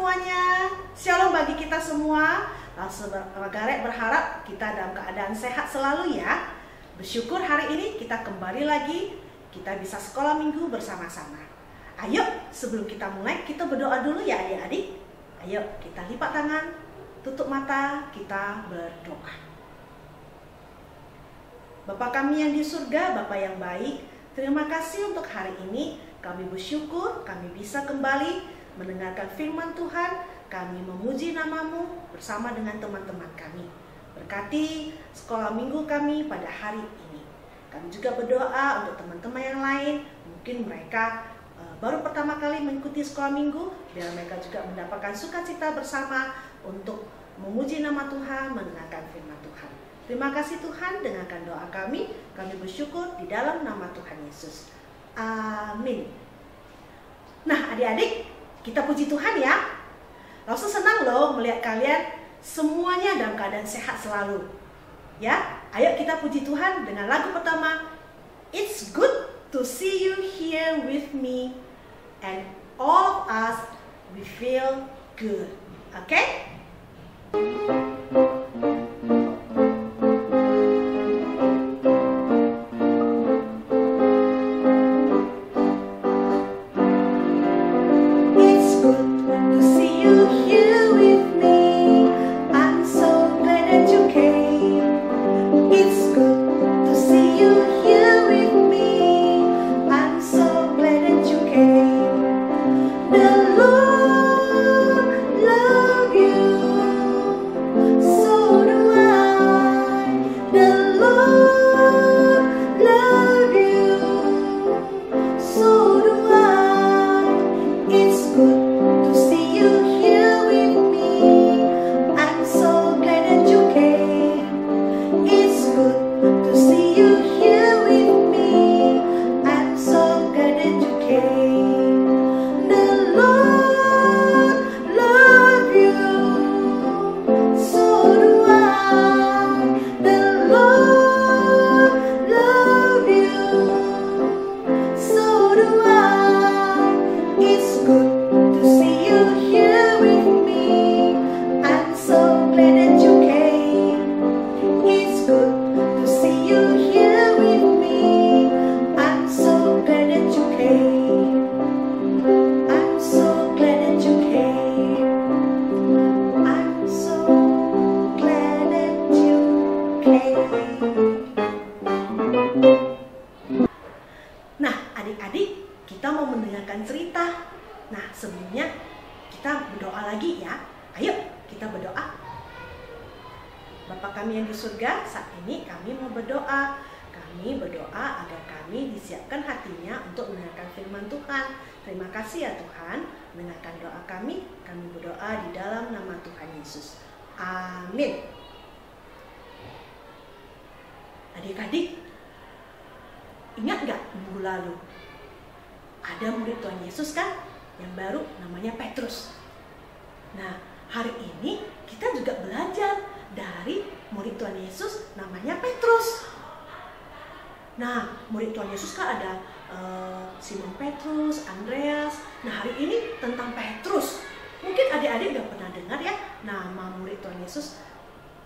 semuanya. Shalom bagi kita semua. Garek berharap kita dalam keadaan sehat selalu ya. Bersyukur hari ini kita kembali lagi. Kita bisa sekolah minggu bersama-sama. Ayo sebelum kita mulai kita berdoa dulu ya adik-adik. Ayo kita lipat tangan, tutup mata, kita berdoa. Bapa kami yang di surga, Bapa yang baik, terima kasih untuk hari ini. Kami bersyukur kami bisa kembali mendengarkan firman Tuhan. Kami memuji nama-Mu bersama dengan teman-teman kami. Berkati sekolah minggu kami pada hari ini. Kami juga berdoa untuk teman-teman yang lain. Mungkin mereka baru pertama kali mengikuti sekolah minggu, biar mereka juga mendapatkan sukacita bersama untuk memuji nama Tuhan, mendengarkan firman Tuhan. Terima kasih Tuhan, dengarkan doa kami. Kami bersyukur di dalam nama Tuhan Yesus. Amin. Nah adik-adik, kita puji Tuhan ya. Langsung senang loh melihat kalian semuanya dalam keadaan sehat selalu. Ya, ayo kita puji Tuhan dengan lagu pertama. It's good to see you here with me, and all of us we feel good. Okay? Nah adik-adik, kita mau mendengarkan cerita. Nah sebelumnya kita berdoa lagi ya. Ayo kita berdoa. Bapa kami yang di surga, saat ini kami mau berdoa. Kami berdoa agar kami disiapkan hatinya untuk mendengarkan firman Tuhan. Terima kasih ya Tuhan, mendengarkan doa kami. Kami berdoa di dalam nama Tuhan Yesus. Amin. Adik-adik, ingat gak minggu lalu ada murid Tuhan Yesus kan yang baru namanya Petrus. Nah hari ini kita juga belajar dari murid Tuhan Yesus namanya Petrus. Nah murid Tuhan Yesus kan ada Simon Petrus, Andreas. Nah hari ini tentang Petrus. Mungkin adik-adik udah pernah dengar ya nama murid Tuhan Yesus,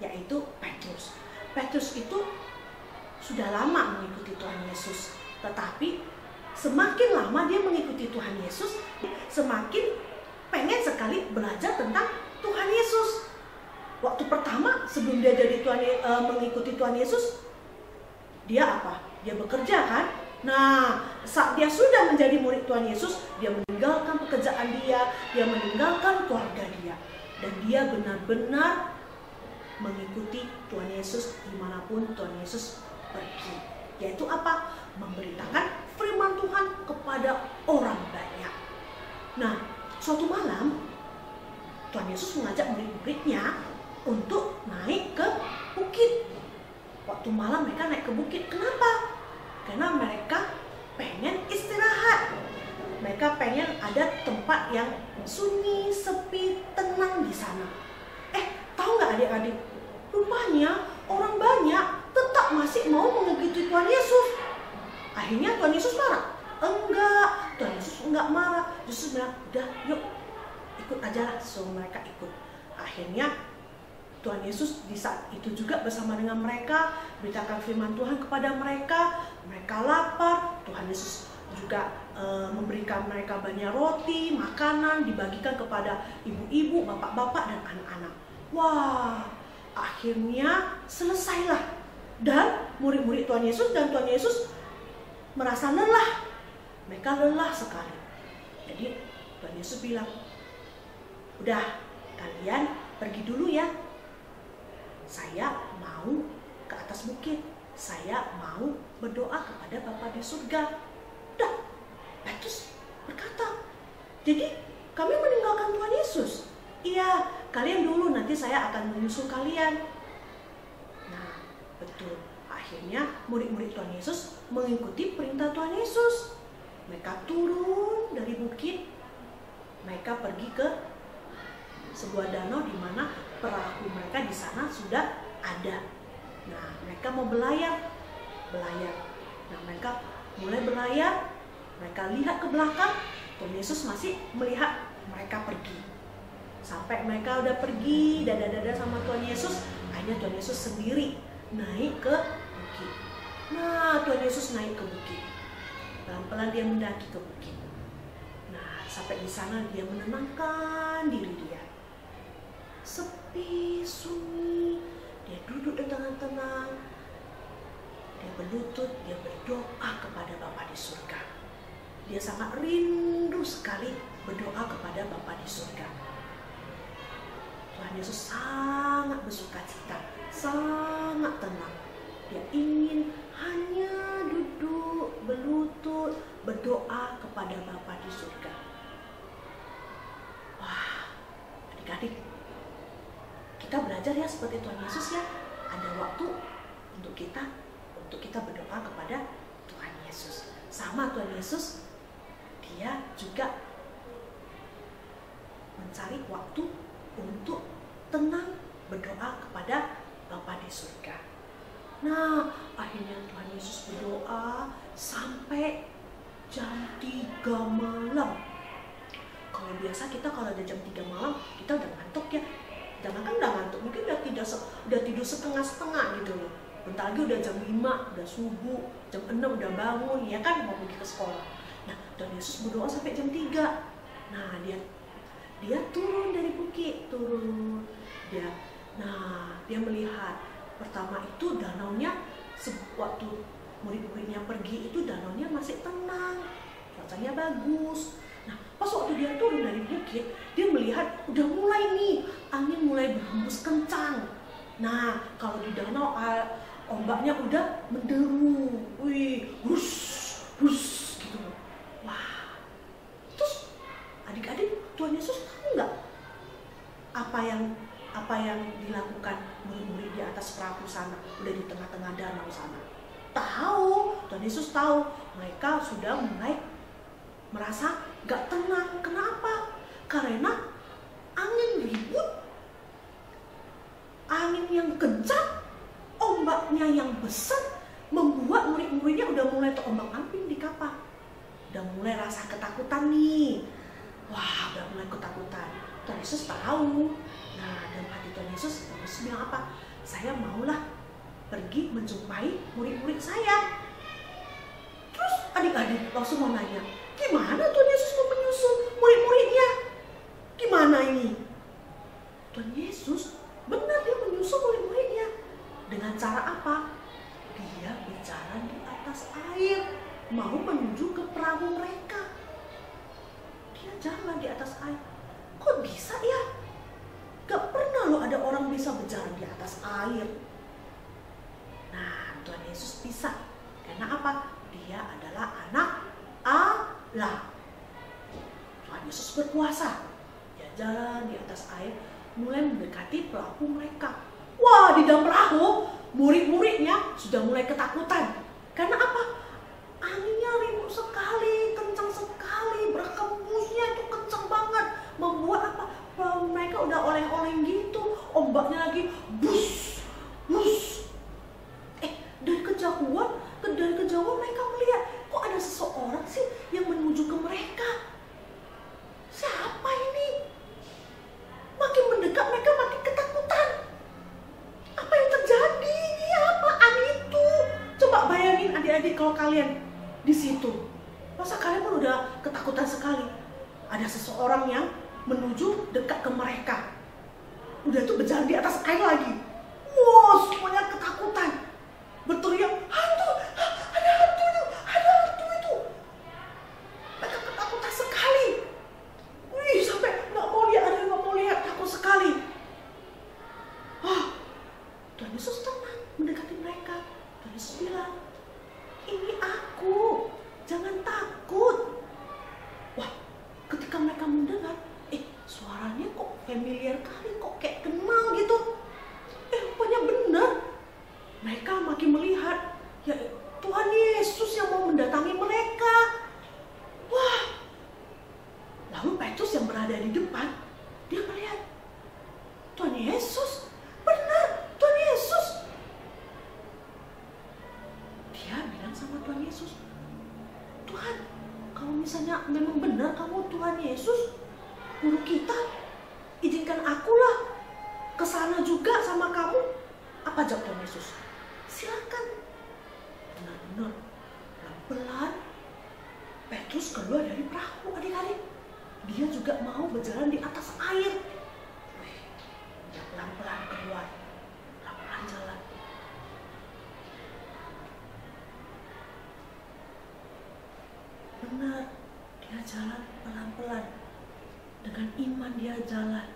yaitu Petrus. Petrus itu sudah lama mengikuti Tuhan Yesus, tetapi semakin lama dia mengikuti Tuhan Yesus, semakin pengen sekali belajar tentang Tuhan Yesus. Waktu pertama sebelum dia jadi mengikuti Tuhan Yesus, dia apa? Dia bekerja kan? Nah, saat dia sudah menjadi murid Tuhan Yesus, dia meninggalkan pekerjaan dia meninggalkan keluarga dia, dan dia benar-benar mengikuti Tuhan Yesus dimanapun Tuhan Yesus pergi. Yaitu apa? Memberitakan firman Tuhan kepada orang banyak. Nah, suatu malam Tuhan Yesus mengajak murid-muridnya untuk naik ke bukit. Waktu malam mereka naik ke bukit. Kenapa? Karena mereka pengen istirahat. Mereka pengen ada tempat yang sunyi, sepi, tenang di sana. Tahu nggak adik-adik? Rupanya orang banyak tetap masih mau mengikuti Tuhan Yesus. Akhirnya Tuhan Yesus marah. Enggak, Tuhan Yesus enggak marah. Justru bilang, udah yuk ikut aja lah, suruh mereka ikut. Akhirnya Tuhan Yesus di saat itu juga bersama dengan mereka, beritakan firman Tuhan kepada mereka. Mereka lapar, Tuhan Yesus juga memberikan mereka banyak roti, makanan, dibagikan kepada ibu-ibu, bapak-bapak, dan anak-anak. Wah, akhirnya selesailah. Dan murid-murid Tuhan Yesus dan Tuhan Yesus merasa lelah. Mereka lelah sekali. Jadi Tuhan Yesus bilang, udah, kalian pergi dulu ya. Saya mau ke atas bukit. Saya mau berdoa kepada Bapa di surga. Udah, Petrus berkata, jadi kami meninggalkan Tuhan Yesus. Iya, kalian dulu, nanti saya akan menyusul kalian. Nah, betul. Akhirnya murid-murid Tuhan Yesus mengikuti perintah Tuhan Yesus. Mereka turun dari bukit. Mereka pergi ke sebuah danau di mana perahu mereka di sana sudah ada. Nah, mereka mau belayar. Nah, mereka mulai berlayar. Mereka lihat ke belakang. Tuhan Yesus masih melihat mereka pergi. Sampai mereka udah pergi, dada-dada sama Tuhan Yesus. Akhirnya Tuhan Yesus sendiri naik ke bukit. Nah, Tuhan Yesus naik ke bukit. Pelan-pelan dia mendaki ke bukit. Nah, sampai di sana dia menenangkan diri dia. Sepi, sunyi. Dia duduk dengan tenang. Dia berlutut, dia berdoa kepada Bapa di surga. Dia sangat rindu sekali berdoa kepada Bapa di surga. Tuhan Yesus sangat bersukacita, sangat tenang. Dia ingin hanya duduk, berlutut, berdoa kepada Bapa di surga. Wah, adik-adik, kita belajar ya seperti Tuhan Yesus ya. Ada waktu untuk kita berdoa kepada Tuhan Yesus. Sama Tuhan Yesus, dia juga mencari waktu untuk tenang berdoa kepada Bapa di surga. Nah, akhirnya Tuhan Yesus berdoa sampai jam 3 malam. Kalau biasa kita kalau ada jam 3 malam, kita udah ngantuk ya. Jangan kan udah ngantuk, mungkin udah tidur setengah-setengah gitu loh. Bentar lagi udah jam 5, udah subuh, jam 6 udah bangun, ya kan mau pergi ke sekolah. Nah, Tuhan Yesus berdoa sampai jam 3. Nah, dia turun dari bukit, dia melihat pertama itu danaunya, waktu murid-muridnya pergi itu danaunya masih tenang, cuacanya bagus. Nah, pas waktu dia turun dari bukit, dia melihat udah mulai nih, angin mulai berhembus kencang. Nah, kalau di danau ombaknya udah menderu, hus gitu. Wah, terus adik-adik, Tuhan Yesus tahu nggak apa yang dilakukan murid-murid di atas perahu sana, udah di tengah-tengah danau sana? Tahu, Tuhan Yesus tahu mereka sudah mulai merasa gak tenang. Kenapa? Karena angin ribut, angin yang kencang, ombaknya yang besar, membuat murid-muridnya udah mulai terombang-ambing di kapal. Udah mulai rasa ketakutan nih. Wah, udah mulai ketakutan. Tuhan Yesus tahu. Nah, dalam hati Tuhan Yesus bilang apa? Saya maulah pergi menjumpai murid-murid saya. Terus adik-adik langsung mau nanya, gimana Tuhan Yesus mau menyusul murid-muridnya? Gimana ini? Tuhan Yesus benar dia menyusul murid-muridnya. Dengan cara apa? Dia bicara di atas air, mau menuju ke perahu mereka. Dia jalan di atas air. Kok bisa ya? Gak pernah loh ada orang bisa berjalan di atas air. Nah, Tuhan Yesus bisa. Karena apa? Dia adalah anak Allah. Tuhan Yesus berkuasa. Dia jalan di atas air, mulai mendekati perahu mereka. Wah, di dalam perahu, murid-muridnya sudah mulai ketakutan. Karena apa? Anginnya ribut sekali, kencang sekali, berhembusnya itu kencang banget. Membuat apa? Perahu mereka udah oleng-oleng gitu, ombaknya lagi bus. Dari kejauhan mereka melihat, kok ada seseorang sih yang menuju ke mereka? Siapa ini? ada seseorang yang menuju dekat ke mereka. Udah tuh berjalan di atas air lagi. Wow, semuanya ketakutan. Berteriak, hantu, ada hantu itu, ada hantu itu. Mereka ketakutan sekali. Wih, sampai nggak mau lihat, takut sekali. Tuhan Yesus tenang mendekati mereka. Tuhan Yesus bilang, ini aku, jangan takut. Wah, ketika mereka mendengar, suaranya kok familiar kali, kok kayak kenal gitu. Rupanya benar. Mereka makin melihat, ya Tuhan Yesus yang mau mendatangi mereka. Wah, lalu Petrus yang berada di depan, dia melihat, Tuhan Yesus, benar, Tuhan Yesus. Dia bilang sama Tuhan Yesus, Tuhan, kalau misalnya memang benar kamu Tuhan Yesus, guru kita, izinkan akulah ke sana juga sama kamu. Apa jawab Tuhan Yesus? Silakan. Benar-benar pelan-pelan Petrus keluar dari perahu, adik-adik. Dia juga mau berjalan di atas air. Dia pelan-pelan keluar, pelan-pelan jalan. Benar, dia jalan pelan-pelan. Dengan iman dia jalan.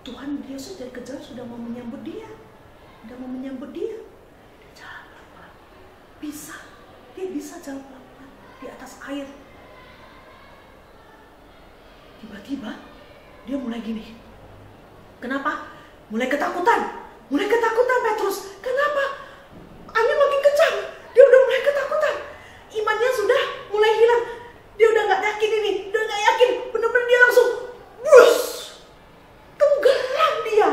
Tuhan Yesus dari kejauhan sudah mau menyambut dia. Dia jalan pelan-pelan. Dia bisa jalan pelan-pelan di atas air. Tiba-tiba dia mulai gini. Kenapa? Mulai ketakutan Petrus. Kenapa? Angin makin kencang. Dia udah mulai ketakutan. Imannya sudah mulai hilang. Dia udah gak yakin ini. Udah gak yakin. Benar-benar dia langsung bus. Tenggelam dia.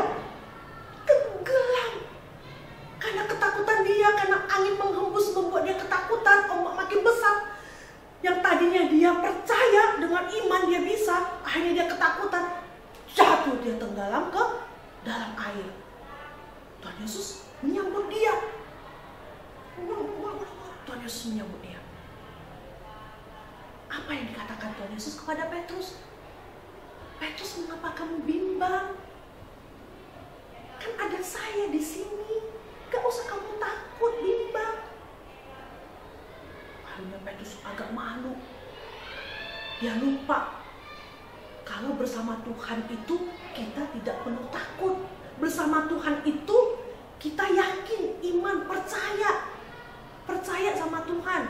Karena ketakutan dia. Karena angin menghembus membuat dia ketakutan. Ombak makin besar. Yang tadinya dia percaya dengan iman dia bisa. Akhirnya dia ketakutan. Jatuh dia tenggelam ke dalam air. Tuhan Yesus menyambut dia. Tuhan Yesus menyambut dia. Apa yang dikatakan Tuhan Yesus kepada Petrus? Petrus, mengapa kamu bimbang? Kan ada saya di sini. Gak usah kamu takut, bimbang. Akhirnya Petrus agak malu. Dia lupa kalau bersama Tuhan itu kita tidak perlu takut. Bersama Tuhan itu kita yakin, iman, percaya sama Tuhan.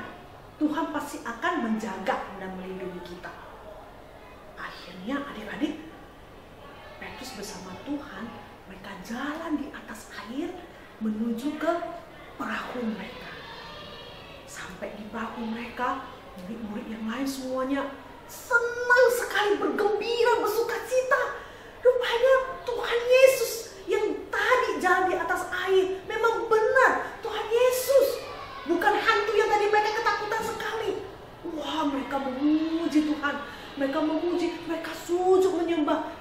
Tuhan pasti akan menjaga dan melindungi kita. Akhirnya adik-adik, Petrus bersama Tuhan, mereka jalan di atas air menuju ke perahu mereka. Sampai di perahu mereka, murid-murid yang lain semuanya senang sekali, bergembira, bersukacita. Rupanya Tuhan Yesus yang tadi jalan di atas air memang benar Tuhan Yesus, bukan hantu yang tadi mereka ketakutan sekali. Wah, mereka memuji Tuhan, mereka sujud menyembah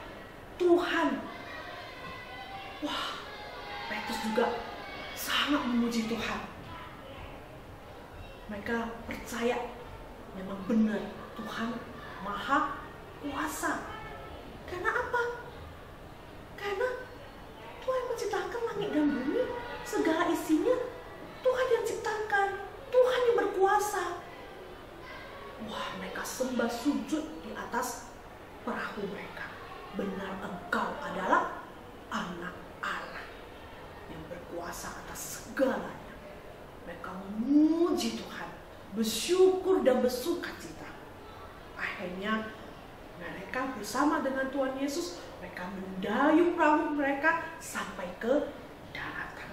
Tuhan. Wah, Petrus juga sangat memuji Tuhan. Mereka percaya memang benar Tuhan Maha Kuasa. Karena apa? Karena Tuhan menciptakan langit dan bumi, segala isinya Tuhan yang ciptakan, Tuhan yang berkuasa. Wah, mereka sembah sujud di atas perahu mereka. Benar engkau adalah anak Allah yang berkuasa atas segalanya. Mereka memuji Tuhan, bersyukur dan bersukacita. Akhirnya mereka bersama dengan Tuhan Yesus, mereka mendayung perahu mereka sampai ke daratan.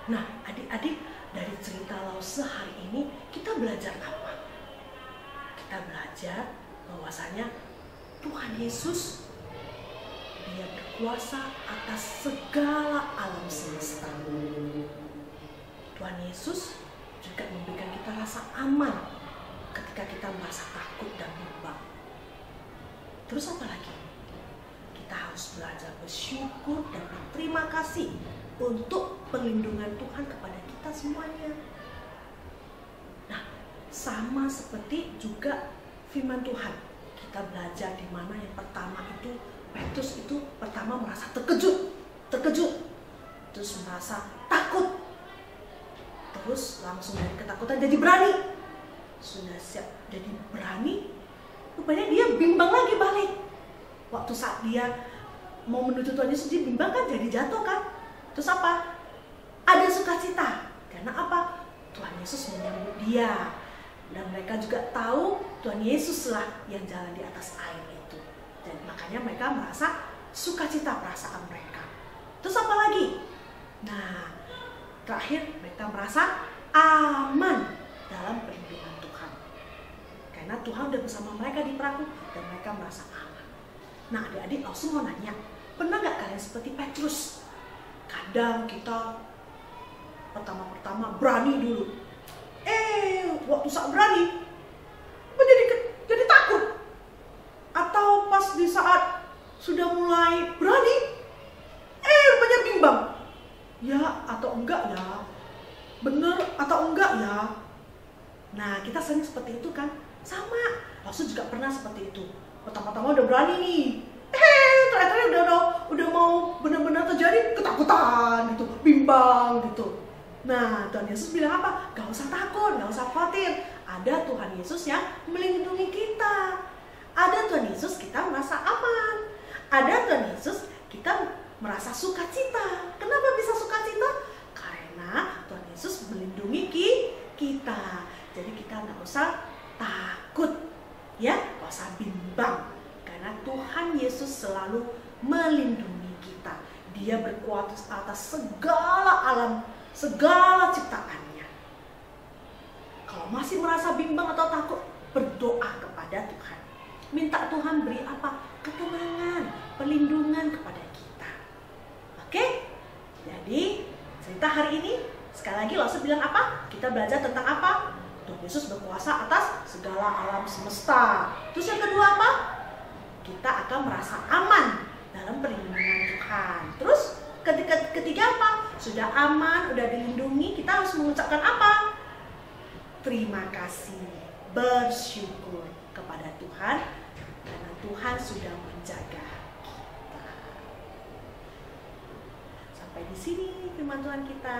Nah, adik-adik, dari cerita Lause hari ini kita belajar apa? Kita belajar bahwasanya Tuhan Yesus, Dia berkuasa atas segala alam semesta. Tuhan Yesus juga memberikan kita rasa aman ketika kita merasa takut dan bimbang. Terus apa lagi? Kita harus belajar bersyukur dan berterima kasih untuk perlindungan Tuhan kepada kita semuanya. Nah, sama seperti juga firman Tuhan kita belajar di mana yang pertama itu Petrus itu pertama merasa terkejut, terus merasa takut, terus langsung dari ketakutan jadi berani. Sudah siap jadi berani, rupanya dia bimbang lagi balik. Waktu saat dia mau menuju Tuhan Yesus dia bimbang kan, jadi jatuh kan. Terus apa? Ada sukacita. Karena apa? Tuhan Yesus menyambut dia. Dan mereka juga tahu Tuhan Yesuslah yang jalan di atas air itu. Dan makanya mereka merasa sukacita perasaan mereka. Terus apa lagi? Nah, terakhir mereka merasa aman dalam perlindungan Tuhan. Karena Tuhan udah bersama mereka di perahu dan mereka merasa aman. Nah, adik-adik langsung mau nanya, pernah gak kalian seperti Petrus? Kadang kita pertama-pertama berani dulu. Waktu saat berani jadi takut. Atau pas di saat sudah mulai berani, rupanya bimbang. Ya atau enggak ya? Bener atau enggak ya? Nah, kita sering seperti itu kan? Sama, Rasul juga pernah seperti itu. Pertama-tama udah berani nih. Ternyata udah mau benar-benar terjadi ketakutan gitu, bimbang gitu. Nah, Tuhan Yesus bilang apa? Gak usah takut, gak usah khawatir. Ada Tuhan Yesus yang melindungi kita. Ada Tuhan Yesus kita merasa aman. Ada Tuhan Yesus kita merasa sukacita. Kenapa bisa sukacita? Karena Tuhan Yesus melindungi kita. Jadi kita gak usah takut, ya, gak usah bimbang. Karena Tuhan Yesus selalu melindungi kita. Dia berkuasa atas segala alam, segala ciptaannya. Kalau masih merasa bimbang atau takut, berdoa kepada Tuhan. Minta Tuhan beri apa? Ketenangan, perlindungan kepada kita. Oke? Jadi, cerita hari ini, sekali lagi Langsung bilang apa? Kita belajar tentang apa? Tuhan Yesus berkuasa atas segala alam semesta. Terus yang kedua apa? Kita akan merasa aman dalam perlindungan Tuhan. Terus ketiga apa? Sudah aman, sudah dilindungi, kita harus mengucapkan apa? Terima kasih, bersyukur kepada Tuhan karena Tuhan sudah menjaga kita. Sampai di sini firman Tuhan kita.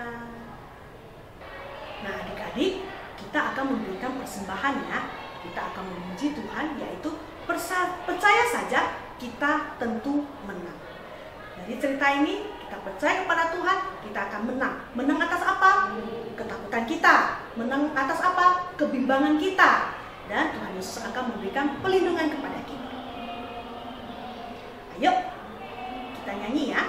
Nah, adik-adik, kita akan memberikan persembahan ya. Kita akan memuji Tuhan, yaitu percaya saja kita tentu menang. Dari cerita ini kita percaya kepada Tuhan, kita akan menang. Menang atas apa? Ketakutan kita. Menang atas apa? Kebimbangan kita. Dan Tuhan Yesus akan memberikan pelindungan kepada kita. Ayo, kita nyanyi ya.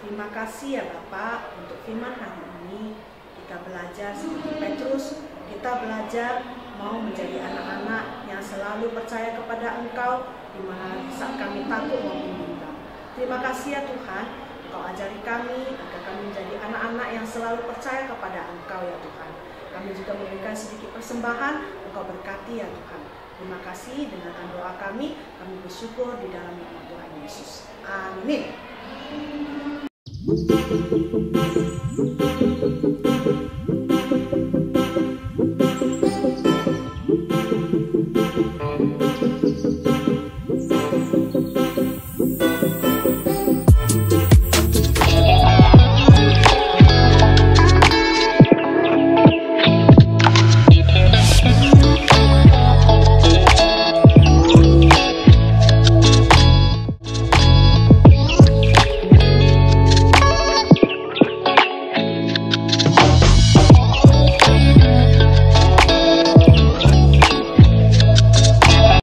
Terima kasih ya Bapak untuk firman hari ini. Kita belajar seperti Petrus, kita belajar mau menjadi anak-anak yang selalu percaya kepada Engkau di mana saat kami takut maupun bimbang. Terima kasih ya Tuhan, Engkau ajari kami agar kami menjadi anak-anak yang selalu percaya kepada Engkau ya Tuhan. Kami juga memberikan sedikit persembahan, Engkau berkati ya Tuhan. Terima kasih, dengarkan doa kami bersyukur di dalam nama Tuhan Yesus. Amin.